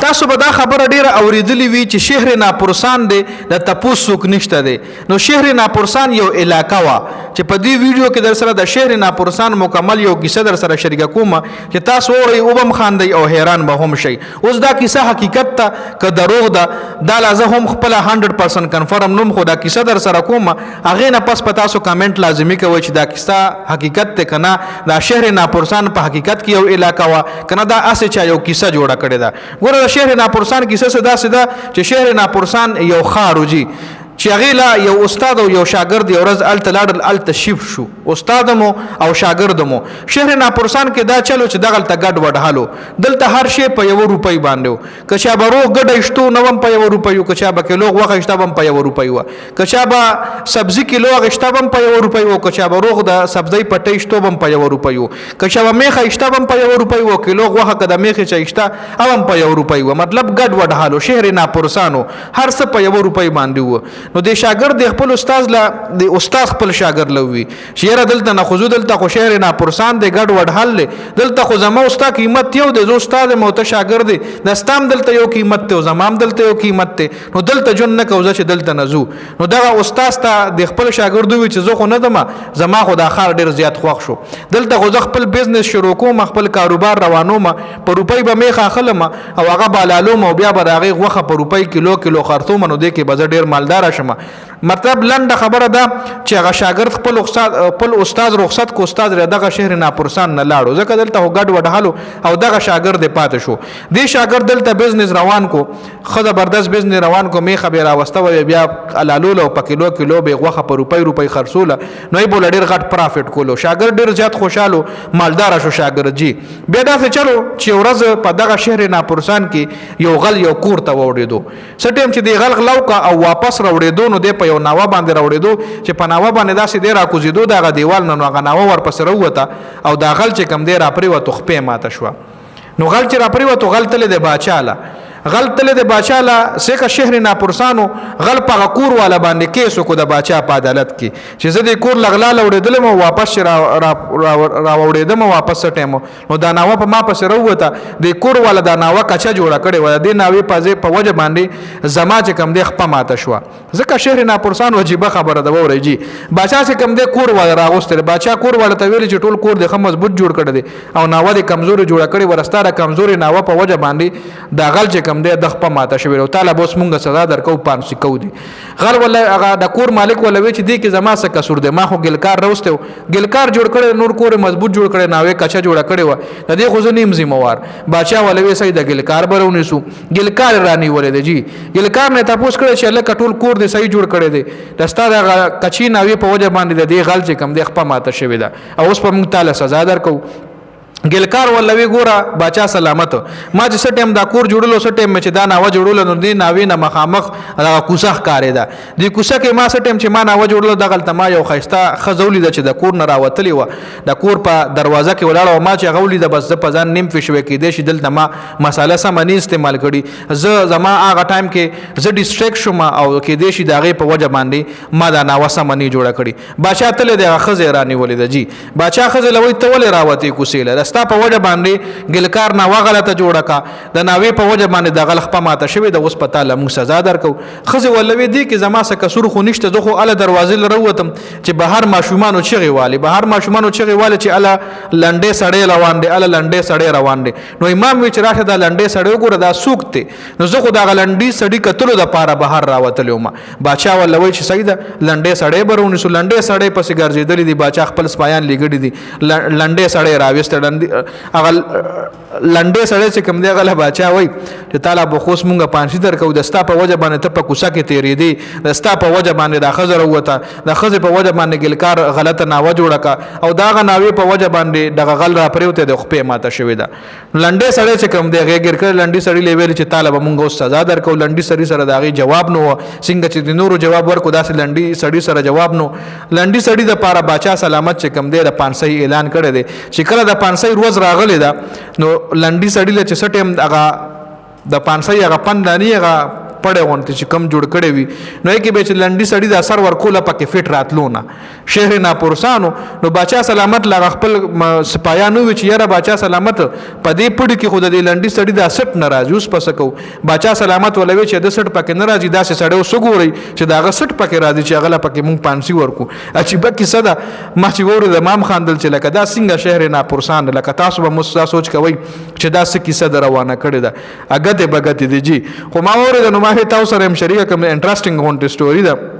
تاسو به دا خبره ډیره اوریدلی وي چې شهر ناپورسان دی د تپوس څوک نشته دی. نو شهر ناپورسان یو علاقه وه چې په دې ویډیو کې در سره د شهر ناپورسان مکمل یو کیسه در سره شریکه کوم چې تاسو اورئ او به هم خاندئ او حیران به هم شئ. اوس دا کیسه حقیقت ته که دروغ ده دا لا زه هم خپله 100% کنفرم نوم، خو دا کیسه در سره کوم هغې نه پس په تاسو کامنټ لازمي کوئ چې دا کیسه حقیقت دی که نه، دا شهر ناپورسان په حقیقت کې یو علاقه وه که نه دا هسې چا یو کیسه جوړه کړې ده. ګوره د شهر ناپورسان کیسه څه داسې ده چې شهر ناپورسان یو ښار و جي چې هغې لا یو استاد او یو شاګرد یو ورځ هلته لاړل، هلته شیفت شو، استاد مو او شاګرد مو. شهر ناپورسان کې دا چلو چې دغلته ګډ وډ حل و، دلته هر شی په 1 روپۍ باندې و. که چا به روغ ګډه ایشتو نو هم په 1 روپۍ و، که چا به کیلو غوښه ایشته به هم په 1 روپۍ وه، که چا به سبزي کیلو اخیسته به هم په 1 روپۍ و، که چا به روغ د سبزۍ پټۍ ایشتو به هم په 1 روپۍ و، که چا به میخه ایشته به هم په 1 روپۍ و، کیلو غوښه که د میخې چا ایشته او هم په 1 روپۍ و. مطلب ګډ وډ حل و. شهر ناپورسان و، هر څه په 1 روپۍ باندې و. نو د شاګرد خپل استاد له د استاد خپل شاګرد له وی چې یاره دلته نه خو دلته خو شهر ناپورسان دی ګډ وډ حل دی، دلته خو زما استاد قیمت یو دی، زه استاد یم او ته شاګرد دی، د ستام دلته یو قیمت دی او زما هم دلته یو قیمت دی، نو دلته ژوند نه کوو چې دلته نه ځو. نو دغه استاد ته د خپل شاګرد وی چې زه خو نه دم، زما خو دا ښار ډېر زیات خوښ شو، دلته خو زه خپل بزنس شروع کوم، خپل کاروبار روانوم، په روپۍ به میخه اخلم او هغه به حلالوم او بیا به د هغې غوښه په روپۍ کیلو خرڅوم، نو دې کې به زه ډېر مالداره شم. مطلب لنډه خبره ده چې هغه شاګرد خپل استاد رخصت کو، استاد دغه شهر ناپورسان نه لاړو ځکه دلته خو ګډ وډ حل او دغه شاګرد یې پاتې شو. دې شاګرد دلته بزنس روان کو، ښه زبردست بزنس روان کو، میخه به یې راوسته وه، بیا حلالوله او په کیلو به یې غوښه په روپۍ خرڅوله، نو یې بوله ډېر غټ پرافټ کولو. شاګرد ډېر زیات خوشحالو، مالداره شو شاګرد جي. بیا داسې چلو چې ورځ په دغه شهر ناپورسان کې یو غل یو کور ته واوړېدو. څه ټایم چې دې غل غلا وکړه او واپس راوړېدو نو دی په یو ناوه باندې راوړېدو چې په ناوه باندې داسې دی راکوزېدو د هغه دیوال نه، نو هغه ناوه ورپسې راووته او دا غل چې کوم دی راپرېوتو، خپې ماته شوه. نو غل چې راپرېوتو غل تللی دی باچا له، غل تللی د باچا له سیکه شهر ناپورسانو، غل په هغه کور والا باندې کیس وکړو د باچا په عدالت کې چې زه د کور له غلا لوړېدلم او واپس چې راوړېدم واپس څه ټایم نو دا ناوه په ما پسې راووته، د کور والا دا ناوه کچه جوړه کړې وه، د دې ناوې په وجه باندې زما چې کوم دی خپه ماته شوه. ځکه شهر ناپورسان عجیبه خبره ده واورئ جي. باچا چې کوم دی کور والا راغوستی دی، باچا کور والا ته ویلي چې ټول کور دی ښه مضبوط جوړ کړی دی او ناوه د کمزوري جوړه کړې وه، ستا د کمزوري ناوه په وجه باندې دا غل چې کوم دی د خپه ماته شوی او تعالی به اوس مونږ سزا درکو، پانسي کو دي. غل ولا هغه د کور مالک ولا وی چې دی کې زما څه قصور دی، ما خو ګلکار راوسته، ګلکار جوړ کړی، نور کور مضبوط جوړ کړی، ناوې کچه جوړه کړې وه، د دې خو زه نیم ذمہوار. باچا ولا وی صحیح د ګلکار به راونیسو، ګلکار رانی ولې دی جي. ګلکار نه تاسو کړی چې الله کټول کور دی صحیح جوړ کړی دی، د ستا د کچی ناوې په وجه باندې د دې غل چې کم دی خپه ماته شوی ده او اوس په مونږ تعالی سزا درکو. ګلکار ولوي ګوره باچا سلامت، ما چې څه ټایم دا کور جوړلو څه ټایم چې دا ناوه جوړوله نو دې ناوې نه مخامخ دغه کوڅه ښکارېده. دې کوڅه کې ما څه ټایم چې ما ناوه جوړلو دغلته ما یو ښایسته ښځه ولیده چې د کور نه راوتلې وه، د کور په دروازه کې ولاړه وه، ما چې هغه ولیده بس زه په ځان نیم فشوی کېدی شي دلته ما مساله سمه نه استعمال کړي، زما هغه ټایم کې زه ډسټریکټ شوم او کېدی شي د هغې په وجه باندې ما دا ناوه سمه نه جوړه کړي. باچا تللی د هغه ښځې رانیولې ده جي. باچا ښځې له وایي ته ولې راوتې کوڅې له، ستا په وجه باندې ګلکار ناوه غلطه جوړه کا، د ناوې په وجه باندې د غل خپه ماته شوې ده، اوس په تا له موږ سزا درکو. ښځې ولوي دی کې زما څه قصور خو نشته، زه خو اله دروازې له راووتم چې بهر ماشومانو چغې والي، بهر ماشومانو چغې والي چې اله لنډې سړی روان دی، اله لنډې سړی روان دی. نو امام وی چې راشه دا لنډې سړی وګوره دا څوک دی، نو زه خو دغه لنډې سړي کتلو دپاره بهر راوتلی وم. باچا ولوي چې صحیح ده لنډې سړی به راونیسو، لنډې سړی پسې ګرځېدلی دي، باچا خپل سپایان لیږلي دي، لنډې سړی راویسته، هغه لنډې سړی چې کوم دی هغه له باچا وایي چې تعالی به خو اوس مونږ پانسي درکوو، د ستا په وجه باندې ته په کوڅه کې تېرېدې، د ستا په وجه باندې دا ښځه راووته، د ښځې په وجه باندې ګلکار غلطه ناوه جوړه کړه او د هغه ناوې په وجه باندې دغه غل راپرېوتی د خپې ماته شوې ده. لنډې سړی چې کوم دی هغې ګیر کړی، لنډي سړي له ویلي چې تعالی به مونږ اوس سزا درکوو. لنډي سړي سره د هغې جواب نه وه، څنګه چې د نورو جواب ورکړو داسې لنډي سړي سره جواب نه. لنډي سړي دپاره باچا سلامت چې کوم دی د پانسۍ اعلان کړی دی چې کله د پانسۍ ورځ راغلې ده نو لنډي سړي له چې څه ټایم هغه د پانسۍ هغه پند دانې هغه پړې غونته چې کم جوړ کړي وي نو کې به چې لنډي سړی د اثر ورکوله پکې فټ راتلو نه شهر ناپرسانو نو بچا سلامت لا خپل سپایانو وی چې یاره بچا سلامت په دې پړ کې خود دې لنډي سړی د سټ ناراضي اوس پس کو بچا سلامت ولوي چې د سټ پکې ناراضي داسې سړی وسګوري چې داغه سټ پکې راځي چې هغه پکې مونږ پانسي ورکو اچي بکې صدا ما چې وره د امام خان دل چې لکه دا څنګه شهر ناپرسان لکه تاسو به مستا سوچ کوي چې دا څه کیسه روانه کړې ده اګه دې بګت دي جی خو ما وره نو ما تاسو سره هم شریکه کوم انټرېسټینګ غونټه سټوري ده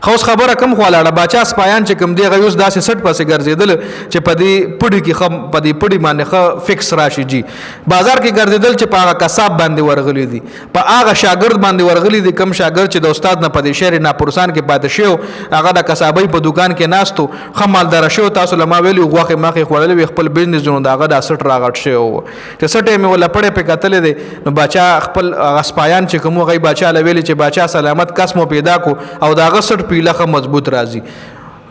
خوس خبره کم خوالاړه بچا سپایان چې کم دی غوس داسې سټ پسې ګرځیدل چې په دې پړی کې خم په دې پړی باندې خ فکس راشي جی بازار کې ګرځیدل چې په هغه کساب باندې ورغلی دي په هغه شاګرد باندې ورغلی دي کم شاګرد چې د استاد نه په دې شهر ناپرسان کې پاتې شو هغه د کسابۍ په دکان کې ناستو خمالدار شو تاسو لما ویلی غوخه ماخه خړلې خپل بزنس جوړ داغه د سټ راغټ شو چې سټې مې ولا پړې په قتل دي نو بچا خپل غسپایان چې کوم غي بچا لویل چې بچا سلامت قسمو پیدا کو او داغه سټ پیلخه مضبوط راځي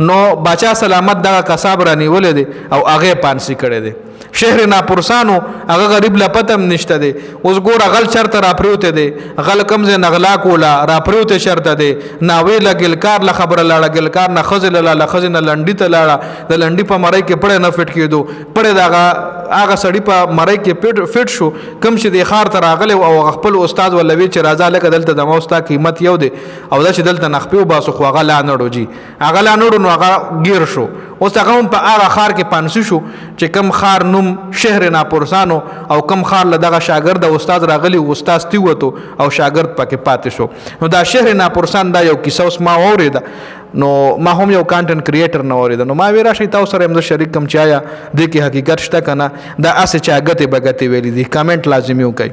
نو بچا سلامت دغه کساب رانیول دي او هغه پانسی کړي دي شهر ناپرسانو هغه غریب لا پتم نشته دي اوس ګور غل چرته را پروته دي غل کمزه نغلا کولا را پروته شرط دي ناوی لګل کار لا خبر لاړه ګل کار نه خزل لا خزنه لنډی ته لاړه د لنډی په مړی کې پړې نه فټ کېدو پړې دغه هغه سړی په مړی کې فټ شو کم چې د خار ته راغلی او خپل استاد ولوي چې راځه لکه دلته د موستا قیمت یو دی او دا چې دلته نخپیو باسو خو هغه لا نړو جی هغه لا نړو نو هغه گیر شو اوس هغه په هغه خار کې پانسو شو چې کم خار نوم شهر ناپرسانو او کم خار لدغه شاګرد او استاد راغلی او استاد تیوته او شاګرد پکې پاتې شو نو دا شهر ناپرسان دا یو کیسه اوس ما اوریدا نو ما هم یو کانټنټ کریټر نه اوریدا نو ما ویرا شي تاسو سره هم شریک کم چایا د کی حقیقت شته کنه دا اسه چاګته بغته ویلې دي کمنټ لازمي وکړئ